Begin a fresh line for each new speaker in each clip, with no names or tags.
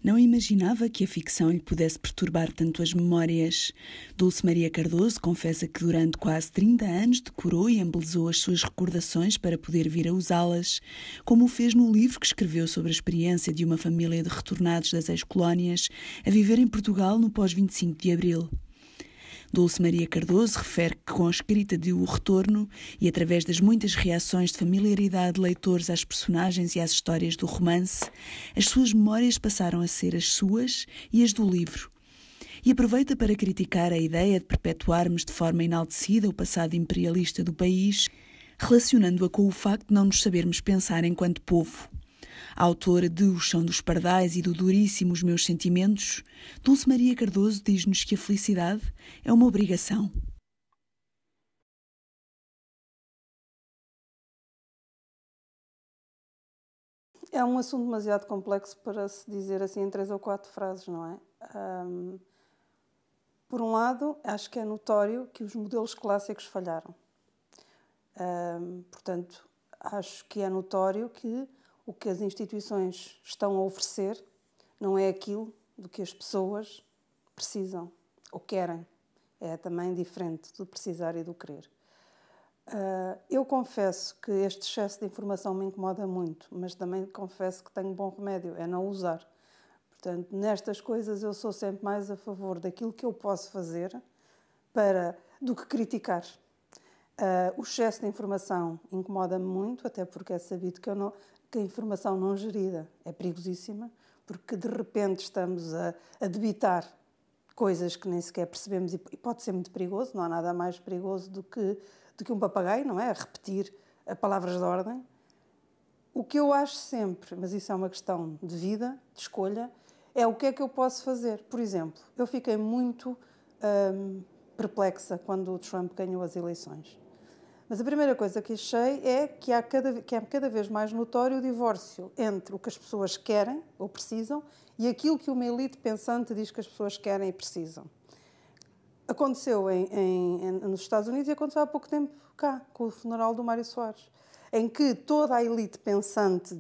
Não imaginava que a ficção lhe pudesse perturbar tanto as memórias. Dulce Maria Cardoso confessa que durante quase 30 anos decorou e embelezou as suas recordações para poder vir a usá-las, como o fez no livro que escreveu sobre a experiência de uma família de retornados das ex-colónias a viver em Portugal no pós-25 de Abril. Dulce Maria Cardoso refere que com a escrita de O Retorno e através das muitas reações de familiaridade de leitores às personagens e às histórias do romance, as suas memórias passaram a ser as suas e as do livro. E aproveita para criticar a ideia de perpetuarmos de forma enaltecida o passado imperialista do país, relacionando-a com o facto de não nos sabermos pensar enquanto povo. A autora de O Chão dos Pardais e do duríssimo Os Meus Sentimentos, Dulce Maria Cardoso diz-nos que a felicidade é uma obrigação.
É um assunto demasiado complexo para se dizer assim em 3 ou 4 frases, não é? Por um lado, acho que é notório que os modelos clássicos falharam. Portanto, acho que é notório que o que as instituições estão a oferecer não é aquilo do que as pessoas precisam ou querem. É também diferente do precisar e do querer. Eu confesso que este excesso de informação me incomoda muito, mas também confesso que tenho bom remédio, é não usar. Portanto, nestas coisas eu sou sempre mais a favor daquilo que eu posso fazer do que criticar. O excesso de informação incomoda-me muito, até porque é sabido que a informação não gerida é perigosíssima, porque de repente estamos a debitar coisas que nem sequer percebemos e pode ser muito perigoso. Não há nada mais perigoso do que um papagaio, não é? A repetir palavras de ordem. O que eu acho sempre, mas isso é uma questão de vida, de escolha, é o que é que eu posso fazer. Por exemplo, eu fiquei muito perplexa quando o Trump ganhou as eleições. Mas a primeira coisa que achei é que é cada vez mais notório o divórcio entre o que as pessoas querem ou precisam e aquilo que uma elite pensante diz que as pessoas querem e precisam. Aconteceu nos Estados Unidos e aconteceu há pouco tempo cá, com o funeral do Mário Soares, em que toda a elite pensante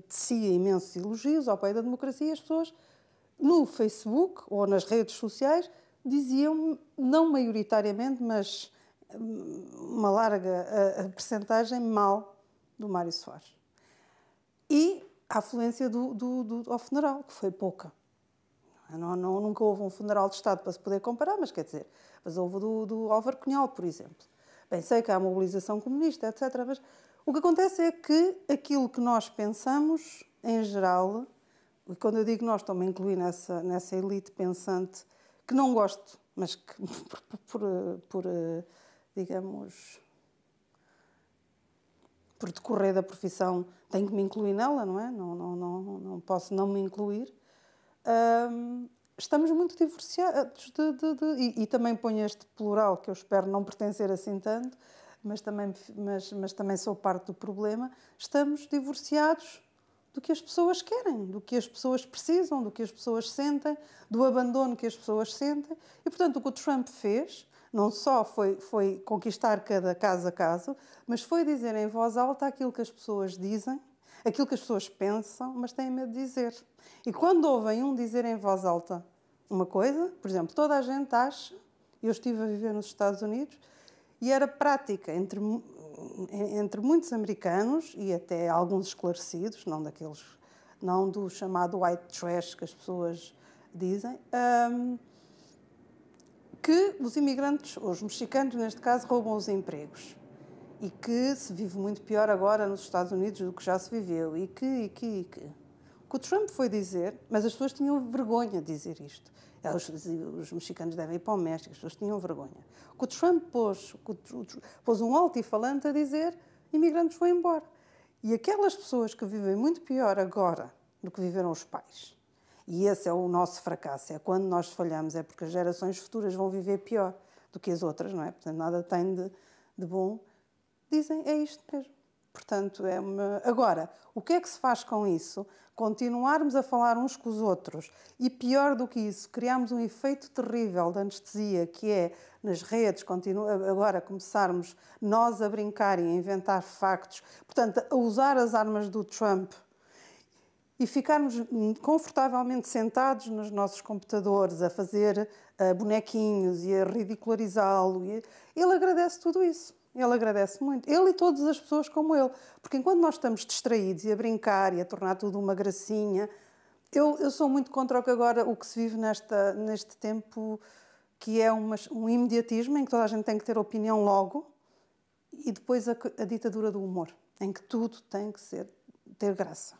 tecia imensos elogios ao pai da democracia e as pessoas no Facebook ou nas redes sociais diziam, não maioritariamente, mas uma larga percentagem mal do Mário Soares. E a afluência ao funeral, que foi pouca. Nunca houve um funeral de Estado para se poder comparar, mas quer dizer, mas houve do Álvaro Cunhal, por exemplo. Bem, sei que há mobilização comunista, etc. Mas o que acontece é que aquilo que nós pensamos, em geral, e quando eu digo nós, estou-me a incluir nessa elite pensante, que não gosto, mas que digamos, por decorrer da profissão, tenho que me incluir nela, não é? Não posso não me incluir. Estamos muito divorciados e também ponho este plural, que eu espero não pertencer assim tanto, mas também sou parte do problema. Estamos divorciados do que as pessoas querem, do que as pessoas precisam, do que as pessoas sentem, do abandono que as pessoas sentem. E, portanto, o que o Trump fez não só foi conquistar cada caso a caso, mas foi dizer em voz alta aquilo que as pessoas dizem, aquilo que as pessoas pensam, mas têm medo de dizer. E quando ouvem um dizer em voz alta uma coisa, por exemplo, toda a gente acha, eu estive a viver nos Estados Unidos, e era prática entre muitos americanos e até alguns esclarecidos, não do chamado white trash que as pessoas dizem, que os imigrantes, ou os mexicanos neste caso, roubam os empregos. E que se vive muito pior agora nos Estados Unidos do que já se viveu. E que. O que o Trump foi dizer, mas as pessoas tinham vergonha de dizer isto. Os mexicanos devem ir para o México, as pessoas tinham vergonha. O que o Trump pôs um altifalante a dizer, imigrantes vão embora. E aquelas pessoas que vivem muito pior agora do que viveram os pais, e esse é o nosso fracasso, é quando nós falhamos, é porque as gerações futuras vão viver pior do que as outras, não é? Portanto, nada tem de bom. Dizem, é isto mesmo. Portanto, Agora, o que é que se faz com isso? Continuarmos a falar uns com os outros e, pior do que isso, criarmos um efeito terrível de anestesia, que é, nas redes, agora começarmos nós a brincar e a inventar factos, portanto, a usar as armas do Trump e ficarmos confortavelmente sentados nos nossos computadores a fazer bonequinhos e a ridicularizá-lo. Ele agradece tudo isso. Ele agradece muito. Ele e todas as pessoas como ele. Porque enquanto nós estamos distraídos e a brincar e a tornar tudo uma gracinha, eu sou muito contra o que se vive neste tempo, que é um imediatismo em que toda a gente tem que ter opinião logo, e depois a ditadura do humor, em que tudo tem que ter graça.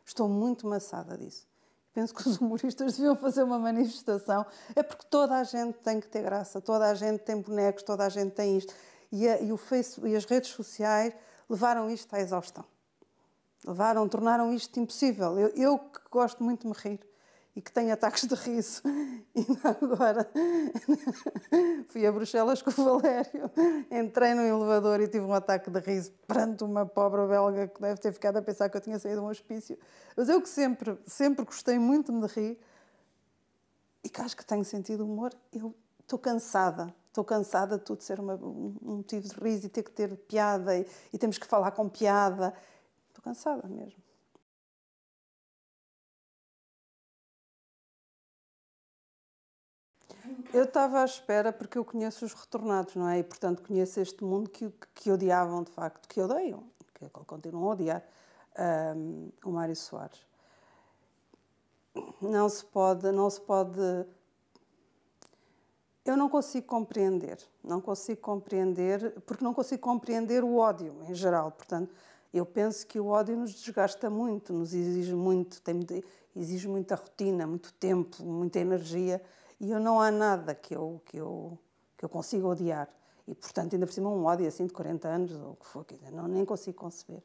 Estou muito maçada disso. Penso que os humoristas deviam fazer uma manifestação. É porque toda a gente tem que ter graça, toda a gente tem bonecos, toda a gente tem isto. E o Facebook e as redes sociais levaram isto à exaustão. Tornaram isto impossível. Eu que gosto muito de me rir e que tenho ataques de riso, e agora fui a Bruxelas com o Valério, entrei no elevador e tive um ataque de riso perante uma pobre belga que deve ter ficado a pensar que eu tinha saído de um hospício. Mas eu que sempre gostei muito de me rir e que acho que tenho sentido humor, eu estou cansada de tudo ser um motivo de riso e ter que ter piada e temos que falar com piada. Estou cansada mesmo. Eu estava à espera porque eu conheço os retornados, não é? E, portanto, conheço este mundo que odiavam, de facto, que odeiam, que continuam a odiar o Mário Soares. Não se pode... Eu não consigo compreender, porque não consigo compreender o ódio em geral. Portanto, eu penso que o ódio nos desgasta muito, nos exige muito, exige muita rotina, muito tempo, muita energia, e não há nada que eu consiga odiar. E, portanto, ainda por cima um ódio assim de 40 anos, ou o que for, nem consigo conceber.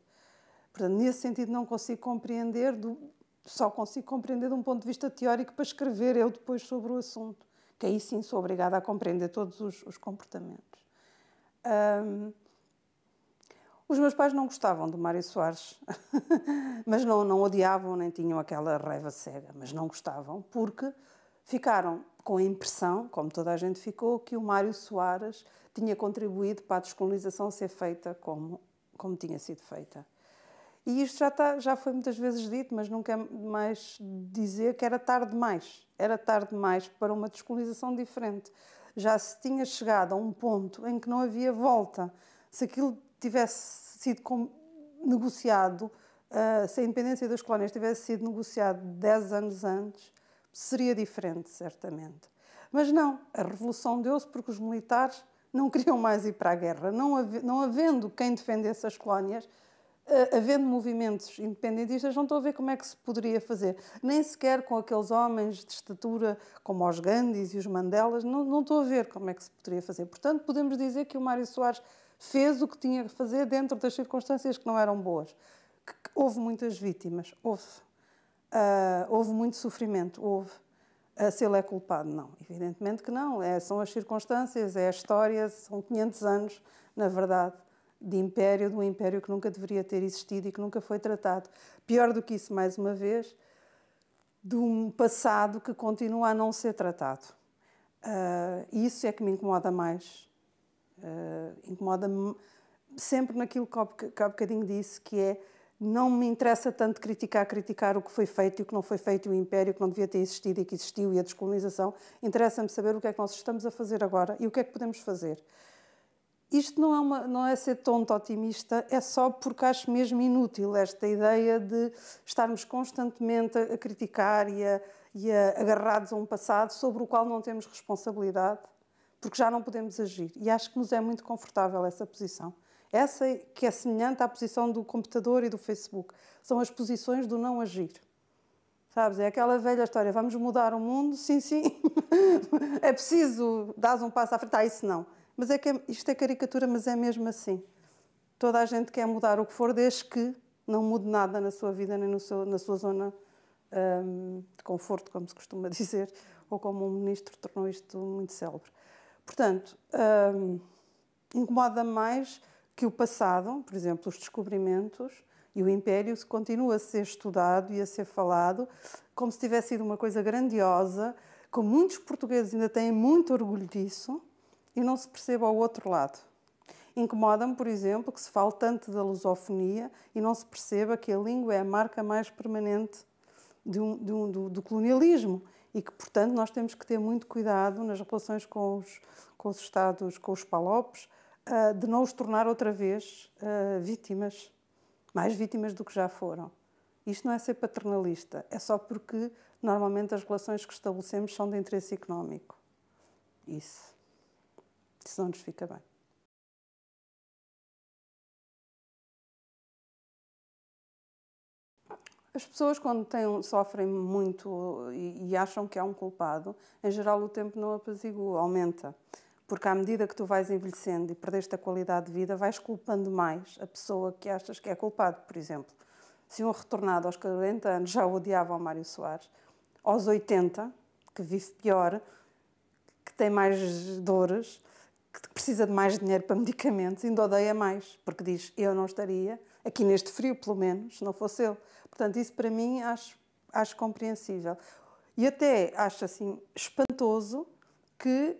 Portanto, nesse sentido não consigo compreender, só consigo compreender de um ponto de vista teórico para escrever eu depois sobre o assunto, que aí sim sou obrigada a compreender todos os comportamentos. Os meus pais não gostavam do Mário Soares, mas não odiavam, nem tinham aquela raiva cega, mas não gostavam, porque ficaram com a impressão, como toda a gente ficou, que o Mário Soares tinha contribuído para a descolonização ser feita como tinha sido feita. E isto já foi muitas vezes dito, mas nunca é mais dizer que era tarde demais. Era tarde demais para uma descolonização diferente. Já se tinha chegado a um ponto em que não havia volta. Se aquilo tivesse sido negociado, se a independência das colónias tivesse sido negociado 10 anos antes, seria diferente, certamente. Mas não, a revolução deu-se porque os militares não queriam mais ir para a guerra. Não havendo quem defendesse as colónias, havendo movimentos independentistas, não estou a ver como é que se poderia fazer. Nem sequer com aqueles homens de estatura como os Gandhis e os Mandelas, não estou a ver como é que se poderia fazer. Portanto, podemos dizer que o Mário Soares fez o que tinha que fazer dentro das circunstâncias que não eram boas. Houve muitas vítimas, houve muito sofrimento, se ele é culpado, não. Evidentemente que não. São as circunstâncias, é a história, são 500 anos, na verdade, de um império que nunca deveria ter existido e que nunca foi tratado. Pior do que isso, mais uma vez, de um passado que continua a não ser tratado. Isso é que me incomoda mais. Incomoda-me sempre naquilo que há bocadinho disse, que é: não me interessa tanto criticar o que foi feito e o que não foi feito, e o império que não devia ter existido e que existiu, e a descolonização. Interessa-me saber o que é que nós estamos a fazer agora e o que é que podemos fazer. Isto não é ser tonto otimista, é só porque acho mesmo inútil esta ideia de estarmos constantemente a criticar e agarrados a um passado sobre o qual não temos responsabilidade, porque já não podemos agir. E acho que nos é muito confortável essa posição. Essa que é semelhante à posição do computador e do Facebook. São as posições do não agir. Sabes? É aquela velha história: vamos mudar o mundo? Sim, sim. É preciso dar um passo à frente. Isso não. Mas isto é caricatura, mas é mesmo assim. Toda a gente quer mudar o que for, desde que não mude nada na sua vida, nem na sua zona de conforto, como se costuma dizer, ou como um ministro tornou isto muito célebre. Portanto, incomoda mais que o passado, por exemplo, os descobrimentos e o Império, continua a ser estudado e a ser falado como se tivesse sido uma coisa grandiosa, como muitos portugueses ainda têm muito orgulho disso, e não se perceba ao outro lado. Incomoda-me, por exemplo, que se fale tanto da lusofonia e não se perceba que a língua é a marca mais permanente do colonialismo e que, portanto, nós temos que ter muito cuidado nas relações com os Estados, com os PALOPs, de não os tornar outra vez vítimas, mais vítimas do que já foram. Isto não é ser paternalista, é só porque normalmente as relações que estabelecemos são de interesse económico. Isso não nos fica bem. As pessoas, quando sofrem muito e acham que há um culpado, em geral o tempo não apazigua, aumenta. Porque à medida que tu vais envelhecendo e perdeste a qualidade de vida, vais culpando mais a pessoa que achas que é culpado. Por exemplo, se um retornado aos 40 anos já odiava o Mário Soares, aos 80, que vive pior, que tem mais dores, que precisa de mais dinheiro para medicamentos, ainda odeia mais, porque diz, eu não estaria, aqui neste frio pelo menos, se não fosse ele. Portanto, isso para mim acho compreensível. E até acho assim espantoso que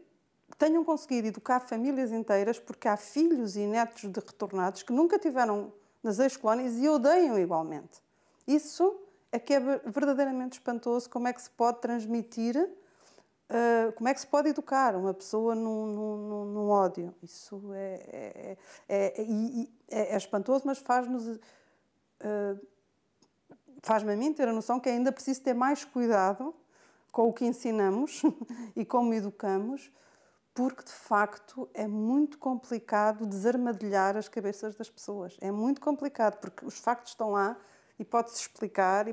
tenham conseguido educar famílias inteiras, porque há filhos e netos de retornados que nunca tiveram nas ex-colónias e odeiam igualmente. Isso é que é verdadeiramente espantoso, como é que se pode transmitir, como é que se pode educar uma pessoa num ódio. Isso é espantoso, mas faz-me a mim ter a noção que ainda preciso ter mais cuidado com o que ensinamos e como educamos, porque, de facto, é muito complicado desarmadilhar as cabeças das pessoas. É muito complicado, porque os factos estão lá e pode-se explicar,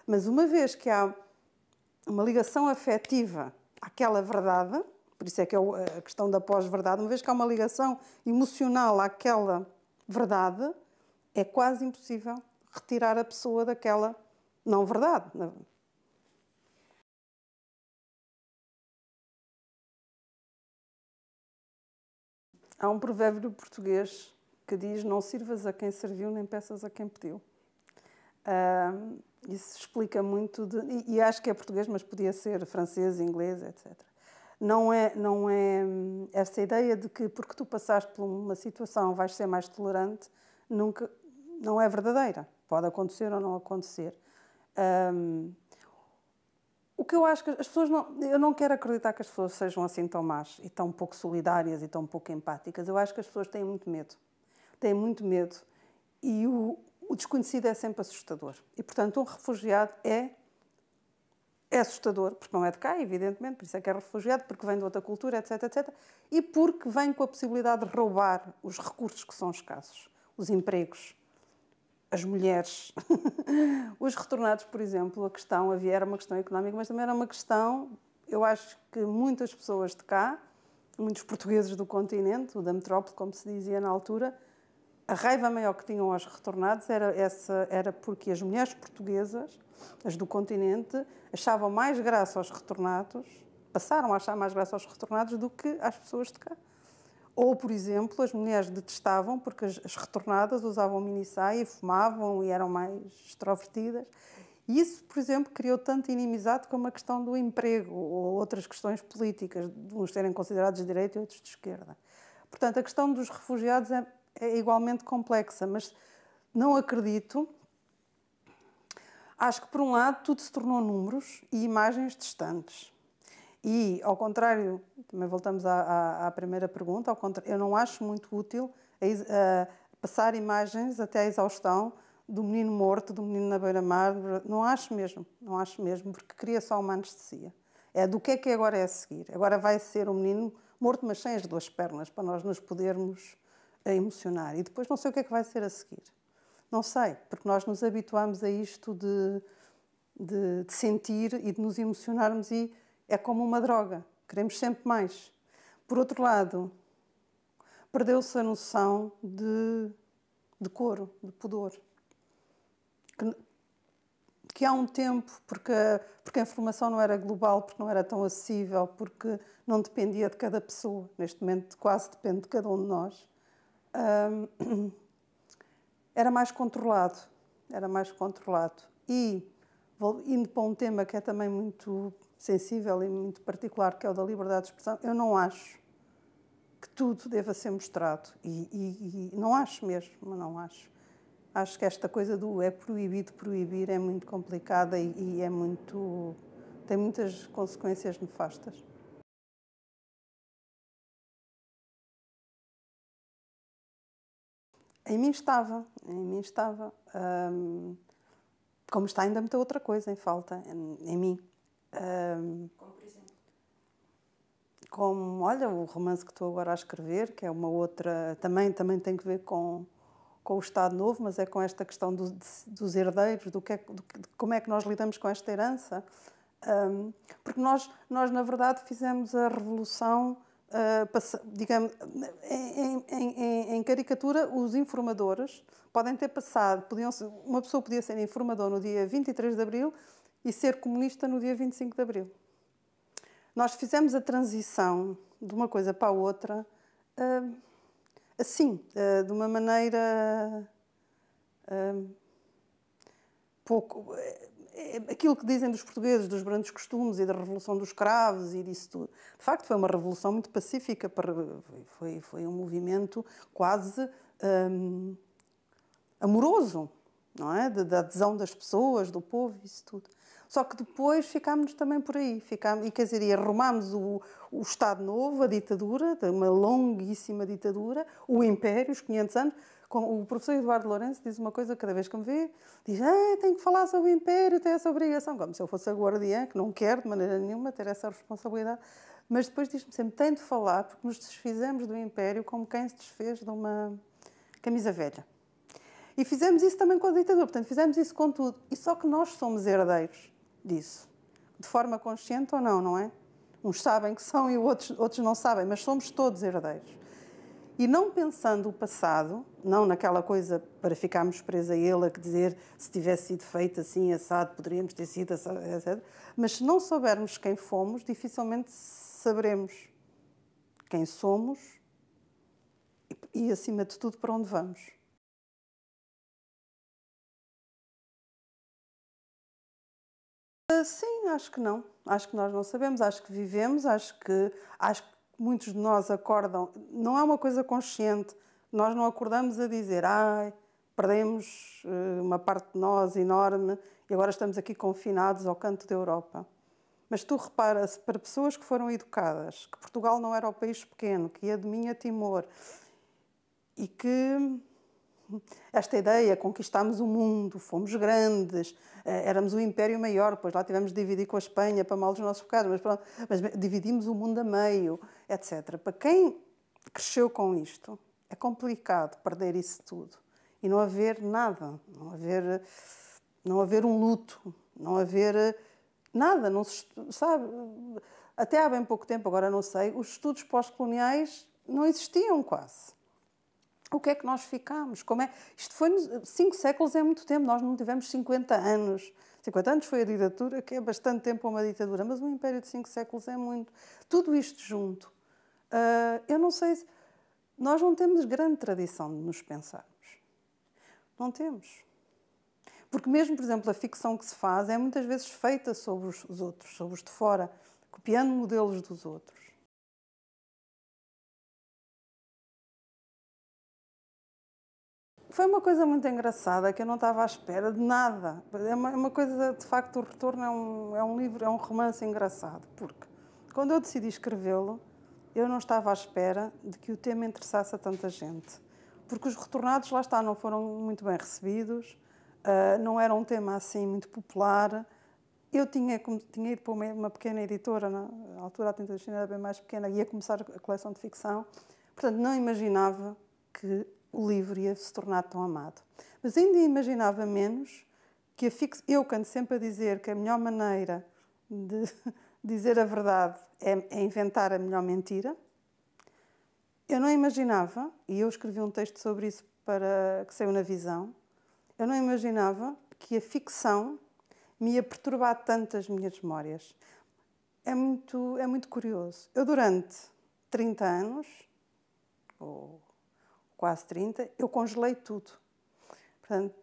mas uma vez que há uma ligação afetiva àquela verdade, por isso é que é a questão da pós-verdade, uma vez que há uma ligação emocional àquela verdade, é quase impossível retirar a pessoa daquela não-verdade. Há um provérbio português que diz: não sirvas a quem serviu, nem peças a quem pediu. Isso explica muito, e acho que é português, mas podia ser francês, inglês, etc. Não é essa ideia de que porque tu passaste por uma situação vais ser mais tolerante, não é verdadeira. Pode acontecer ou não acontecer. O que eu acho que as pessoas eu não quero acreditar que as pessoas sejam assim tão más e tão pouco solidárias e tão pouco empáticas. Eu acho que as pessoas têm muito medo. Têm muito medo. E o desconhecido é sempre assustador. E, portanto, um refugiado é assustador, porque não é de cá, evidentemente, por isso é que é refugiado, porque vem de outra cultura, etc, etc. E porque vem com a possibilidade de roubar os recursos que são escassos, os empregos, as mulheres. Os retornados, por exemplo, era uma questão económica, mas também era uma questão, eu acho que muitas pessoas de cá, muitos portugueses do continente, ou da metrópole, como se dizia na altura, a raiva maior que tinham aos retornados era porque as mulheres portuguesas, as do continente, achavam mais graça aos retornados, passaram a achar mais graça aos retornados do que às pessoas de cá. Ou, por exemplo, as mulheres detestavam porque as retornadas usavam mini-saia e fumavam e eram mais extrovertidas. E isso, por exemplo, criou tanta inimizade como a questão do emprego ou outras questões políticas, de uns serem considerados de direita e outros de esquerda. Portanto, a questão dos refugiados é igualmente complexa, mas não acredito. Acho que, por um lado, tudo se tornou números e imagens distantes. E, ao contrário, também voltamos à primeira pergunta, eu não acho muito útil passar imagens até à exaustão do menino morto, do menino na beira-mar. Não acho mesmo, porque cria só uma anestesia. É do que agora é a seguir. Agora vai ser um menino morto, mas sem as duas pernas, para nós nos podermos emocionar. E depois não sei o que é que vai ser a seguir. Não sei, porque nós nos habituamos a isto de sentir e de nos emocionarmos e é como uma droga, queremos sempre mais. Por outro lado, perdeu-se a noção de decoro, de pudor. Que há um tempo, porque a informação não era global, porque não era tão acessível, porque não dependia de cada pessoa, neste momento quase depende de cada um de nós, era mais controlado. E, indo para um tema que é também muito sensível e muito particular, que é o da liberdade de expressão, eu não acho que tudo deva ser mostrado. E não acho mesmo, não acho. Acho que esta coisa do é proibido proibir é muito complicada e é muito, tem muitas consequências nefastas. Em mim estava, em mim estava. Como está ainda muita outra coisa em falta, em mim.
Como por exemplo?
Como, olha, o romance que estou agora a escrever, que é uma outra, também tem que ver com o Estado Novo, mas é com esta questão dos herdeiros, de como é que nós lidamos com esta herança. Porque nós, na verdade, fizemos a revolução, digamos, em caricatura, os informadores podem ter passado, uma pessoa podia ser informador no dia 23 de Abril e ser comunista no dia 25 de Abril. Nós fizemos a transição de uma coisa para a outra assim, de uma maneira pouco... Aquilo que dizem dos portugueses, dos grandes costumes e da Revolução dos Cravos e disso tudo. De facto, foi uma revolução muito pacífica, foi um movimento quase amoroso, não é? Da adesão das pessoas, do povo, isso tudo. Só que depois ficámos também por aí. E quer dizer, arrumámos o Estado Novo, a ditadura, uma longuíssima ditadura, o Império, os 500 anos. O professor Eduardo Lourenço diz uma coisa cada vez que me vê, diz, tenho que falar sobre o Império, tenho essa obrigação, como se eu fosse a guardiã, que não quero de maneira nenhuma ter essa responsabilidade. Mas depois diz-me sempre, tenho de falar, porque nos desfizemos do Império como quem se desfez de uma camisa velha. E fizemos isso também com a ditadura, portanto, fizemos isso com tudo. E só que nós somos herdeiros disso, de forma consciente ou não, não é? Uns sabem que são e outros não sabem, mas somos todos herdeiros. E não pensando o passado, não naquela coisa para ficarmos presos a ele, a dizer se tivesse sido feito assim, assado, poderíamos ter sido assado, etc. Mas se não soubermos quem fomos, dificilmente saberemos quem somos e acima de tudo, para onde vamos. Sim, acho que não. Acho que nós não sabemos, acho que vivemos, acho que muitos de nós acordam, não é uma coisa consciente, nós não acordamos a dizer, perdemos uma parte de nós enorme e agora estamos aqui confinados ao canto da Europa. Mas tu reparas, para pessoas que foram educadas, que Portugal não era um país pequeno, que ia de Minho a Timor e que esta ideia, conquistámos o mundo, fomos grandes, éramos o império maior, depois lá tivemos de dividir com a Espanha para mal dos nossos pecados, mas dividimos o mundo a meio, etc. Para quem cresceu com isto, é complicado perder isso tudo e não haver nada, não haver um luto, não haver nada, não se sabe. Até há bem pouco tempo, agora não sei, os estudos pós-coloniais não existiam quase. O que é que nós ficámos? Isto foi 5 séculos é muito tempo, nós não tivemos 50 anos. 50 anos foi a ditadura, que é bastante tempo para uma ditadura, mas um império de 5 séculos é muito. Tudo isto junto. Eu não sei, nós não temos grande tradição de nos pensarmos. Não temos. Porque mesmo, por exemplo, a ficção que se faz é muitas vezes feita sobre os outros, sobre os de fora, copiando modelos dos outros. Foi uma coisa muito engraçada, que eu não estava à espera de nada. É uma coisa, de facto, O Retorno é um livro, é um romance engraçado, porque quando eu decidi escrevê-lo, eu não estava à espera de que o tema interessasse a tanta gente. Porque os retornados, lá está, não foram muito bem recebidos, não era um tema assim muito popular. Eu tinha ido para uma pequena editora, na altura a Tinta da China era bem mais pequena, ia começar a coleção de ficção, portanto não imaginava que o livro ia se tornar tão amado. Mas ainda imaginava menos que eu canto sempre a dizer que a melhor maneira de dizer a verdade é inventar a melhor mentira. Eu não imaginava, e eu escrevi um texto sobre isso que saiu na Visão, eu não imaginava que a ficção me ia perturbar tanto as minhas memórias. É muito curioso. Eu durante 30 anos, ou quase 30, eu congelei tudo. Portanto,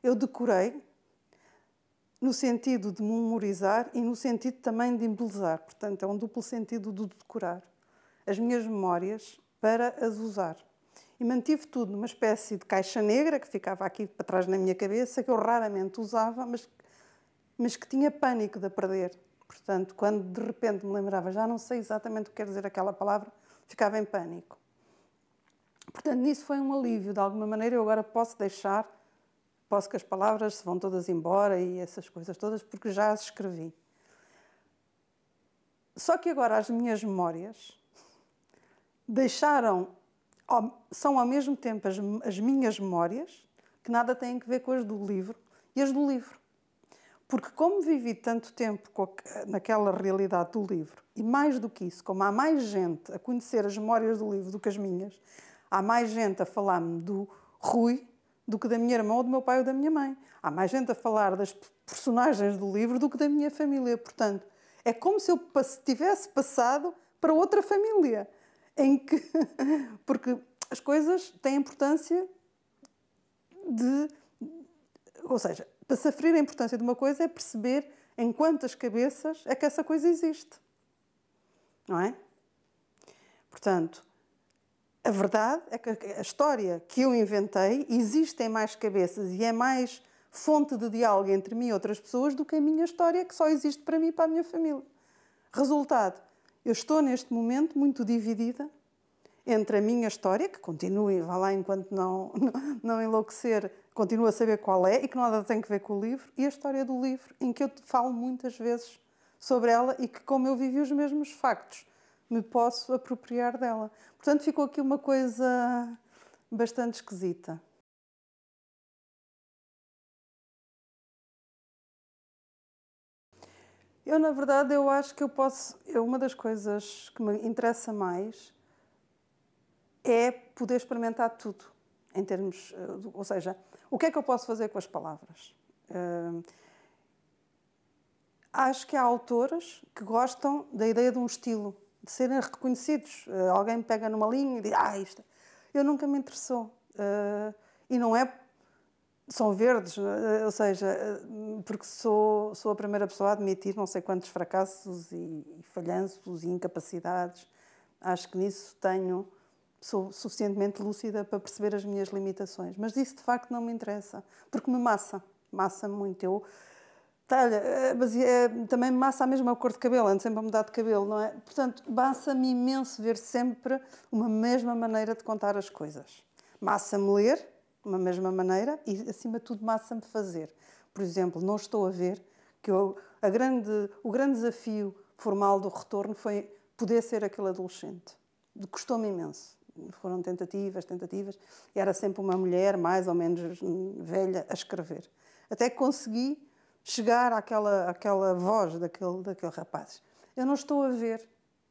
eu decorei no sentido de memorizar e no sentido também de embelezar. Portanto, é um duplo sentido de decorar as minhas memórias para as usar. E mantive tudo numa espécie de caixa negra que ficava aqui para trás na minha cabeça, que eu raramente usava, mas que tinha pânico de a perder. Portanto, quando de repente me lembrava, já não sei exatamente o que quer dizer aquela palavra, ficava em pânico. Portanto, nisso foi um alívio. De alguma maneira, eu agora posso que as palavras se vão todas embora e essas coisas todas, porque já as escrevi. Só que agora as minhas memórias são ao mesmo tempo as minhas memórias, que nada têm a ver com as do livro, e as do livro. Porque como vivi tanto tempo naquela realidade do livro, e mais do que isso, como há mais gente a conhecer as memórias do livro do que as minhas, há mais gente a falar-me do Rui do que da minha irmã ou do meu pai ou da minha mãe. Há mais gente a falar das personagens do livro do que da minha família. Portanto, é como se eu tivesse passado para outra família. Porque as coisas têm importância ou seja, para se aferir a importância de uma coisa é perceber em quantas cabeças é que essa coisa existe. Não é? Portanto, a verdade é que a história que eu inventei existe em mais cabeças e é mais fonte de diálogo entre mim e outras pessoas do que a minha história, que só existe para mim e para a minha família. Resultado, eu estou neste momento muito dividida entre a minha história, que continua e vá lá enquanto não enlouquecer, continuo a saber qual é e que nada tem a ver com o livro, e a história do livro, em que eu falo muitas vezes sobre ela e que, como eu vivi os mesmos factos, me posso apropriar dela. Portanto, ficou aqui uma coisa bastante esquisita. Na verdade, eu acho que uma das coisas que me interessa mais é poder experimentar tudo, em termos, ou seja, o que é que eu posso fazer com as palavras? Acho que há autores que gostam da ideia de um estilo, de serem reconhecidos. Alguém pega numa linha e diz, isto... Eu nunca me interessou. E não é... São verdes, ou seja, porque sou a primeira pessoa a admitir não sei quantos fracassos e falhanços e incapacidades. Acho que nisso sou suficientemente lúcida para perceber as minhas limitações. Mas isso, de facto, não me interessa, porque me massa-me muito. Também me massa a mesma cor de cabelo, ando sempre a mudar de cabelo, não é? Portanto, massa-me imenso ver sempre uma mesma maneira de contar as coisas. Massa-me ler uma mesma maneira e, acima de tudo, massa-me fazer. Por exemplo, não estou a ver que o grande desafio formal do retorno foi poder ser aquele adolescente. Custou-me imenso. Foram tentativas, e era sempre uma mulher mais ou menos velha a escrever. Até que consegui chegar àquela voz daquele rapaz. Eu não estou a ver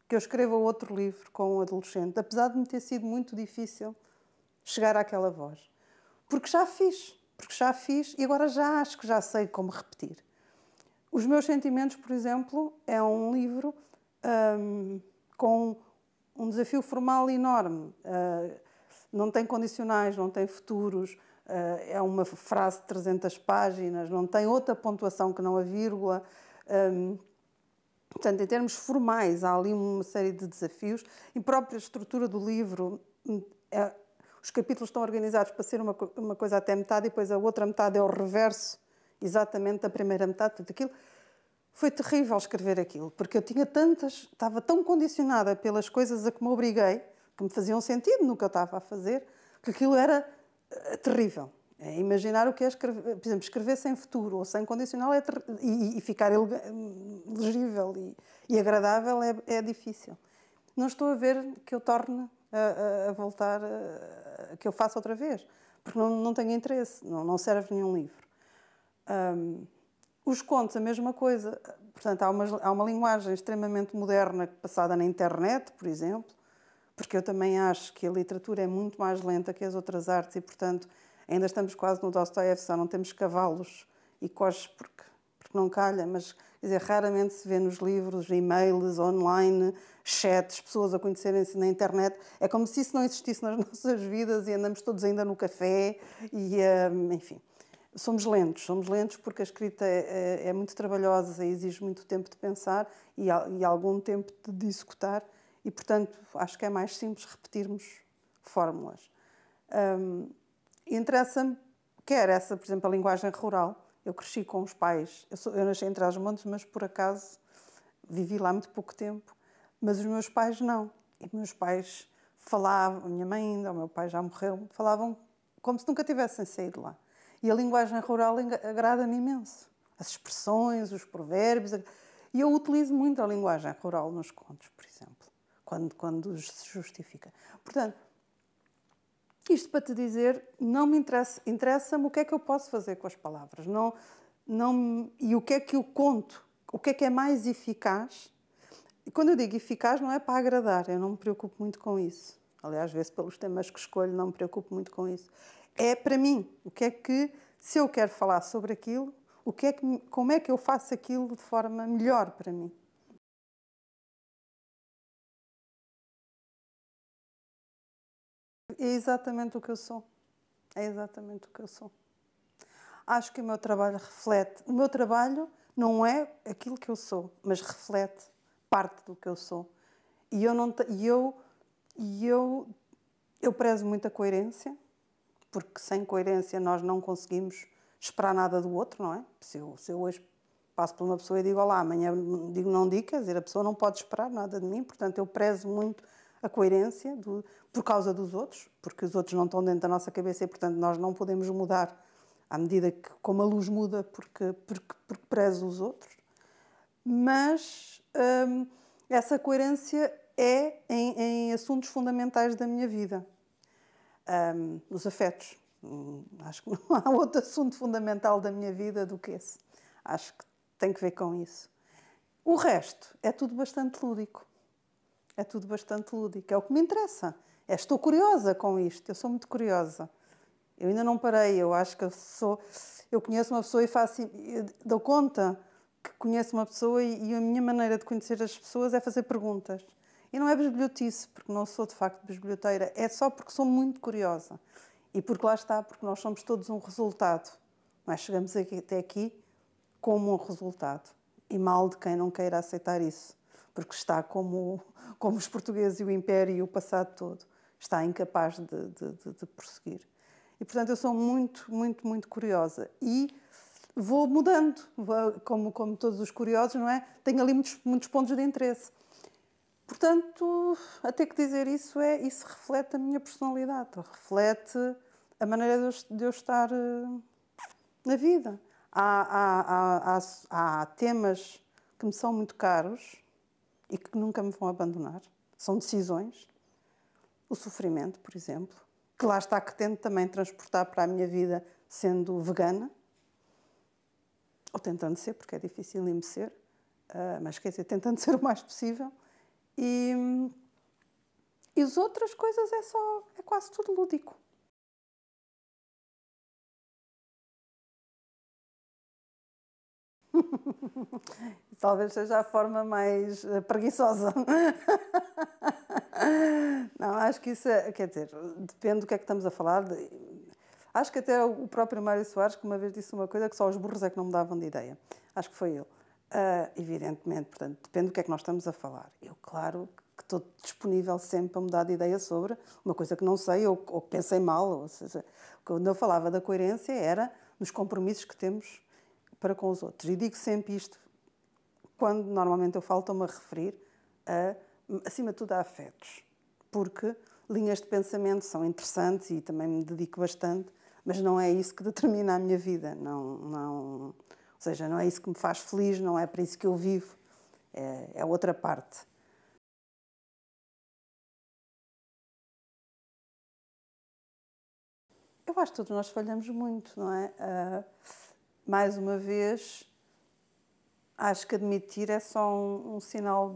que eu escreva outro livro com um adolescente, apesar de me ter sido muito difícil chegar àquela voz. Porque já fiz e agora já acho que já sei como repetir. Os Meus Sentimentos, por exemplo, é um livro com um desafio formal enorme. Não tem condicionais, não tem futuros, é uma frase de 300 páginas, não tem outra pontuação que não a vírgula. Portanto, em termos formais, há ali uma série de desafios. E a própria estrutura do livro, os capítulos estão organizados para ser uma coisa até metade e depois a outra metade é o reverso, exatamente da primeira metade. Portanto, aquilo foi terrível escrever aquilo, porque eu estava tão condicionada pelas coisas a que me obriguei, que me faziam sentido no que eu estava a fazer, que aquilo era terrível. Imaginar o que é escrever, por exemplo, escrever sem futuro ou sem condicional e ficar legível e agradável é difícil. Não estou a ver que eu torne a voltar, que eu faça outra vez, porque não tenho interesse, não serve nenhum livro. Os contos, a mesma coisa. Portanto, há uma linguagem extremamente moderna passada na internet, por exemplo, porque eu também acho que a literatura é muito mais lenta que as outras artes e, portanto, ainda estamos quase no Dostoiévski, só não temos cavalos e coches porque não calha, mas quer dizer, raramente se vê nos livros, e-mails, online, chats, pessoas a conhecerem-se na internet. É como se isso não existisse nas nossas vidas e andamos todos ainda no café e, enfim... Somos lentos porque a escrita é muito trabalhosa e exige muito tempo de pensar e algum tempo de discutir e, portanto, acho que é mais simples repetirmos fórmulas. Interessa-me, quer essa, por exemplo, a linguagem rural. Eu cresci com os pais, eu nasci em Trás-os-Montes, mas por acaso vivi lá muito pouco tempo. Mas os meus pais não. E meus pais falavam, a minha mãe ainda, o meu pai já morreu, falavam como se nunca tivessem saído lá. E a linguagem rural agrada-me imenso. As expressões, os provérbios. E eu utilizo muito a linguagem rural nos contos, por exemplo, quando se justifica. Portanto, isto para te dizer, não me interessa, interessa-me o que é que eu posso fazer com as palavras. E o que é que eu conto, o que é mais eficaz. E quando eu digo eficaz, não é para agradar, eu não me preocupo muito com isso. Aliás, às vezes, pelos temas que escolho, não me preocupo muito com isso. É para mim, o que é que, se eu quero falar sobre aquilo, como é que eu faço aquilo de forma melhor para mim. É exatamente o que eu sou. É exatamente o que eu sou. Acho que o meu trabalho reflete. O meu trabalho não é aquilo que eu sou, mas reflete parte do que eu sou. E eu prezo muito a coerência, porque sem coerência nós não conseguimos esperar nada do outro, não é? Se eu hoje passo por uma pessoa e digo olá, amanhã não digo, quer dizer, a pessoa não pode esperar nada de mim, portanto eu prezo muito a coerência por causa dos outros, porque os outros não estão dentro da nossa cabeça e, portanto, nós não podemos mudar à medida que, como a luz muda, porque prezo os outros. Mas essa coerência é em assuntos fundamentais da minha vida. Nos afetos. Acho que não há outro assunto fundamental da minha vida do que esse. Acho que tem que ver com isso. O resto é tudo bastante lúdico. É tudo bastante lúdico. É o que me interessa. Estou curiosa com isto. Eu sou muito curiosa. Eu ainda não parei. Eu acho que eu conheço uma pessoa e dou conta que conheço uma pessoa e a minha maneira de conhecer as pessoas é fazer perguntas. E não é bisbilhotice, porque não sou de facto bisbilhoteira. É só porque sou muito curiosa. E porque lá está, porque nós somos todos um resultado. Nós chegamos até aqui como um resultado. E mal de quem não queira aceitar isso. Porque está como os portugueses e o Império e o passado todo. Está incapaz de prosseguir. E, portanto, eu sou muito, muito, muito curiosa. E vou mudando, como todos os curiosos, não é? Tenho ali muitos pontos de interesse. Portanto, até que dizer isso reflete a minha personalidade, reflete a maneira de eu estar na vida. Há temas que me são muito caros e que nunca me vão abandonar. São decisões. O sofrimento, por exemplo, que lá está, que tento também transportar para a minha vida sendo vegana, ou tentando ser, porque é difícil me ser, mas quer dizer, tentando ser o mais possível. E as outras coisas é quase tudo lúdico. Talvez seja a forma mais preguiçosa. Não, acho que isso quer dizer, depende do que é que estamos a falar. Acho que até o próprio Mário Soares, que uma vez disse uma coisa que só os burros é que não me davam de ideia. Acho que foi ele. Evidentemente, portanto, depende do que é que nós estamos a falar. Eu, claro, que estou disponível sempre para mudar de ideia sobre uma coisa que não sei ou que pensei mal. Ou seja, quando eu falava da coerência era nos compromissos que temos para com os outros. E digo sempre isto, quando normalmente eu falo, estou-me a referir acima de tudo a afetos. Porque linhas de pensamento são interessantes e também me dedico bastante, mas não é isso que determina a minha vida. Ou seja, não é isso que me faz feliz, não é para isso que eu vivo. É outra parte. Eu acho que todos nós falhamos muito, não é? Mais uma vez, acho que admitir é só um sinal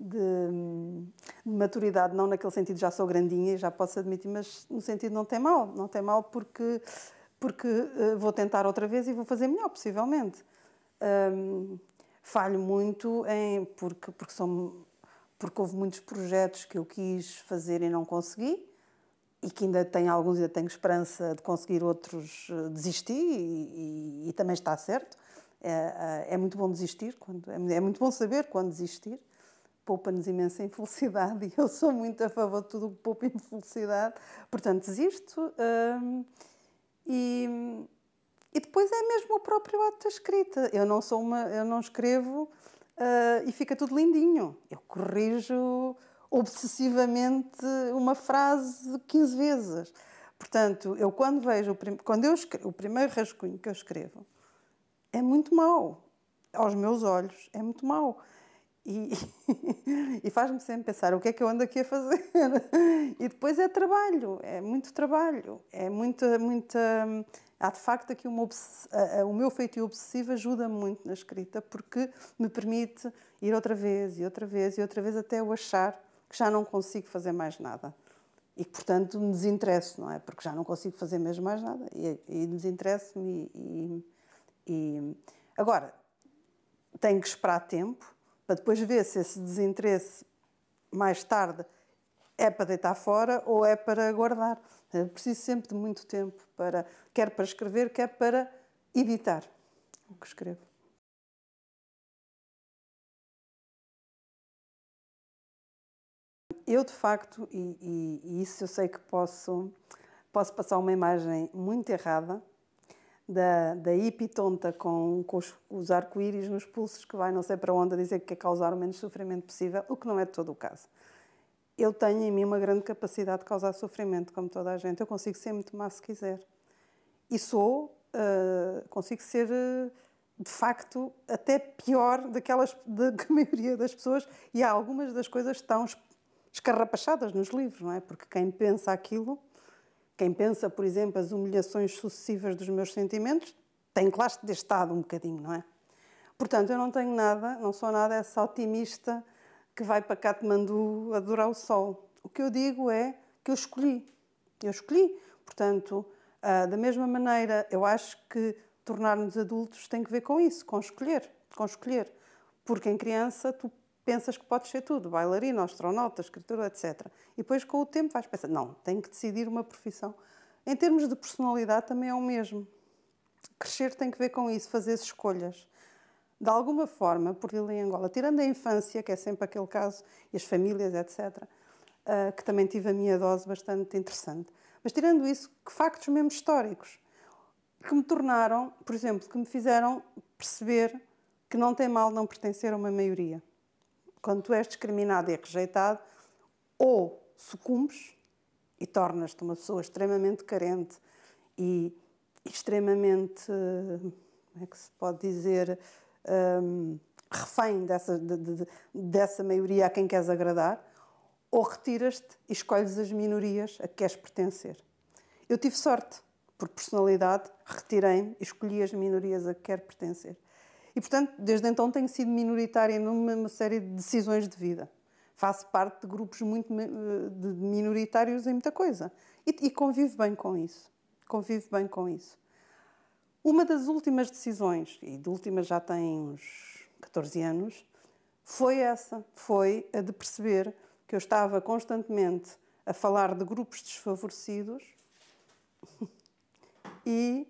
de maturidade, não naquele sentido já sou grandinha e já posso admitir, mas no sentido não tem mal. Não tem mal porque vou tentar outra vez e vou fazer melhor, possivelmente. Falho muito porque houve muitos projetos que eu quis fazer e não consegui e que ainda tenho esperança de conseguir outros desistir e também está certo. É muito bom desistir, é muito bom saber quando desistir, poupa-nos imensa infelicidade, e eu sou muito a favor de tudo o que poupa infelicidade, portanto desisto. E depois é mesmo o próprio ato da escrita. Eu não escrevo e fica tudo lindinho. Eu corrijo obsessivamente uma frase 15 vezes. Portanto, eu quando vejo o primeiro rascunho que eu escrevo, é muito mau. Aos meus olhos, é muito mau. E faz-me sempre pensar o que é que eu ando aqui a fazer. E depois é trabalho, é muito trabalho, é muita. Há de facto aqui o meu feitio obsessivo ajuda muito na escrita, porque me permite ir outra vez e outra vez e outra vez até eu achar que já não consigo fazer mais nada. E que, portanto, me desinteresso, não é? Porque já não consigo fazer mesmo mais nada. E desinteresso-me Agora, tenho que esperar tempo para depois ver se esse desinteresse mais tarde é para deitar fora ou é para guardar. Eu preciso sempre de muito tempo, quer para escrever, quer para editar o que escrevo. Eu, de facto, e isso eu sei que posso passar uma imagem muito errada, da hippie tonta com os arco-íris nos pulsos que vai não sei para onde a dizer que quer causar o menos sofrimento possível, o que não é de todo o caso. Eu tenho em mim uma grande capacidade de causar sofrimento, como toda a gente. Eu consigo ser muito má se quiser. E consigo ser, de facto, até pior da que a maioria das pessoas, e há algumas das coisas que estão escarrapachadas nos livros, não é? Porque quem pensa aquilo... Quem pensa, por exemplo, as humilhações sucessivas dos meus sentimentos, tem que lá ter estado um bocadinho, não é? Portanto, eu não sou nada essa otimista que vai para Katmandu adorar o sol. O que eu digo é que eu escolhi. Eu escolhi. Portanto, da mesma maneira, eu acho que tornar-nos adultos tem que ver com isso, com escolher. Porque em criança tu pensas que podes ser tudo, bailarina, astronauta, escritora, etc. E depois, com o tempo, vais pensar, não, tenho que decidir uma profissão. Em termos de personalidade, também é o mesmo. Crescer tem que ver com isso, fazer escolhas. De alguma forma, por ele em Angola, tirando a infância, que é sempre aquele caso, e as famílias, etc., que também tive a minha dose bastante interessante. Mas tirando isso, que factos mesmo históricos, que me tornaram, por exemplo, que me fizeram perceber que não tem mal não pertencer a uma maioria. Quando tu és discriminado e rejeitado, ou sucumbes e tornas-te uma pessoa extremamente carente e extremamente, como é que se pode dizer, refém dessa maioria a quem queres agradar, ou retiras-te e escolhes as minorias a que queres pertencer. Eu tive sorte, por personalidade, retirei-me e escolhi as minorias a que quero pertencer. E, portanto, desde então tenho sido minoritária numa série de decisões de vida. Faço parte de grupos muito minoritários em muita coisa. E convivo bem com isso. Uma das últimas decisões, e de últimas já tem uns 14 anos, foi a de perceber que eu estava constantemente a falar de grupos desfavorecidos e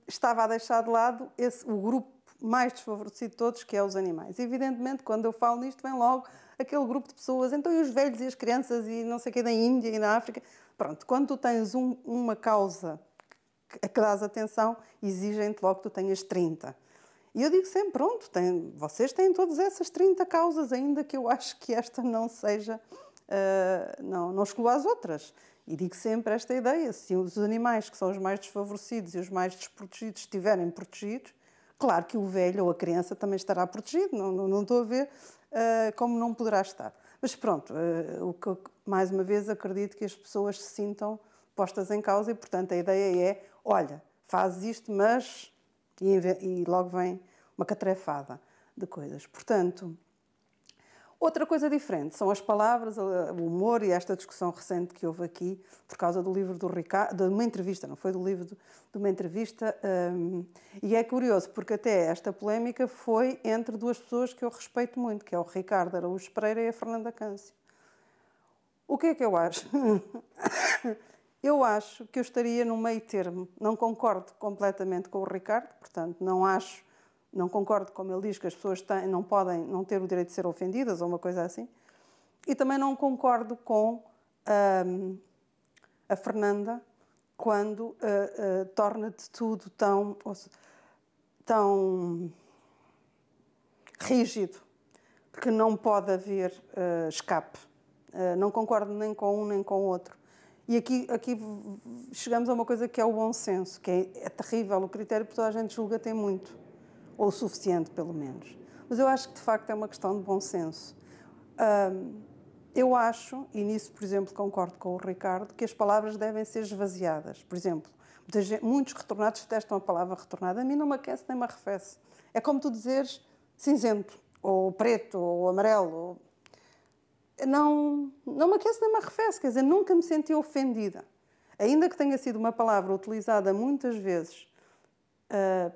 estava a deixar de lado o grupo mais desfavorecido de todos, que é os animais. Evidentemente, quando eu falo nisto, vem logo aquele grupo de pessoas, então e os velhos e as crianças e não sei o que, da Índia e na África. Pronto, quando tu tens uma causa a que dás atenção, exigem-te logo que tu tenhas 30. E eu digo sempre, pronto, vocês têm todas essas 30 causas, ainda que eu acho que esta não seja, não exclua as outras. E digo sempre esta ideia, se os animais que são os mais desfavorecidos e os mais desprotegidos estiverem protegidos, claro que o velho ou a criança também estará protegido, não estou a ver como não poderá estar. Mas pronto, o que mais uma vez acredito que as pessoas se sintam postas em causa e, portanto, a ideia é, olha, faz isto, mas... E logo vem uma catrefada de coisas. Portanto, outra coisa diferente são as palavras, o humor e esta discussão recente que houve aqui por causa do livro do Ricardo, de uma entrevista, não foi do livro, de uma entrevista, e é curioso porque até esta polémica foi entre duas pessoas que eu respeito muito, que é o Ricardo Araújo Pereira e a Fernanda Câncio. O que é que eu acho? Eu acho que eu estaria no meio termo. Não concordo completamente com o Ricardo, portanto, não acho Não concordo, como ele diz, que as pessoas não podem não ter o direito de ser ofendidas ou uma coisa assim. E também não concordo com a Fernanda quando torna de tudo tão rígido que não pode haver escape. Não concordo nem com um nem com o outro. E aqui chegamos a uma coisa que é o bom senso, que é terrível o critério, porque toda a gente julga tem muito, ou o suficiente, pelo menos. Mas eu acho que, de facto, é uma questão de bom senso. Eu acho, e nisso, por exemplo, concordo com o Ricardo, que as palavras devem ser esvaziadas. Por exemplo, muitos retornados detestam a palavra retornada. A mim não me aquece nem me arrefece. É como tu dizeres cinzento, ou preto, ou amarelo. Não me aquece nem me arrefece. Quer dizer, nunca me senti ofendida. Ainda que tenha sido uma palavra utilizada muitas vezes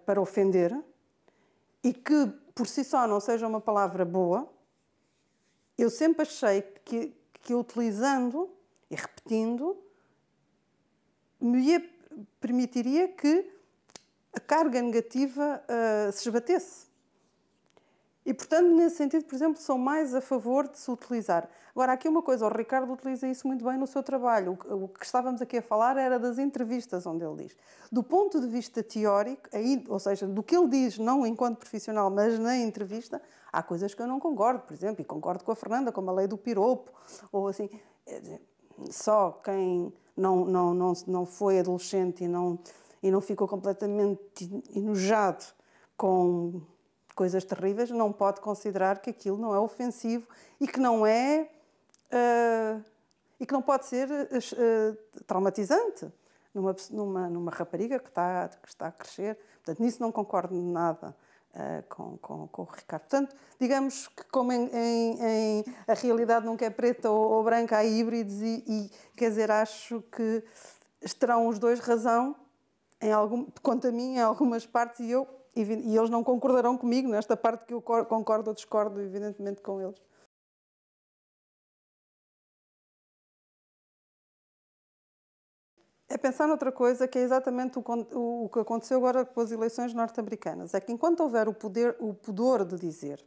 para ofender, e que, por si só, não seja uma palavra boa, eu sempre achei que utilizando e repetindo me permitiria que a carga negativa se esbatesse. E, portanto, nesse sentido, por exemplo, sou mais a favor de se utilizar. Agora, aqui uma coisa, o Ricardo utiliza isso muito bem no seu trabalho. O que estávamos aqui a falar era das entrevistas, onde ele diz. Do ponto de vista teórico, ou seja, do que ele diz, não enquanto profissional, mas na entrevista, há coisas que eu não concordo, por exemplo, e concordo com a Fernanda, como a lei do piropo, ou assim, só quem não foi adolescente e não ficou completamente enojado com coisas terríveis, não pode considerar que aquilo não é ofensivo e que não pode ser traumatizante numa rapariga que está a crescer. Portanto, nisso não concordo nada com o Ricardo. Portanto, digamos que como a realidade nunca é preta ou branca, há híbridos e quer dizer, acho que terão os dois razão, quanto a mim, em algumas partes, e eles não concordarão comigo nesta parte que eu concordo ou discordo, evidentemente, com eles. É pensar noutra coisa, que é exatamente o que aconteceu agora com as eleições norte-americanas. É que enquanto houver o pudor de dizer,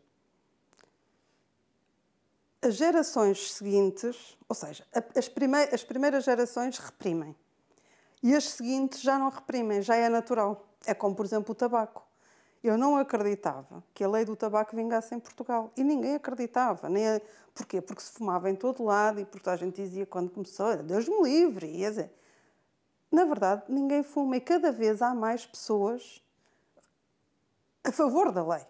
as gerações seguintes, ou seja, as primeiras gerações reprimem. E as seguintes já não reprimem, já é natural. É como, por exemplo, o tabaco. Eu não acreditava que a lei do tabaco vingasse em Portugal. E ninguém acreditava. Porquê? Porque se fumava em todo lado e porque a gente dizia quando começou, Deus me livre. Ia dizer. Na verdade, ninguém fuma e cada vez há mais pessoas a favor da lei.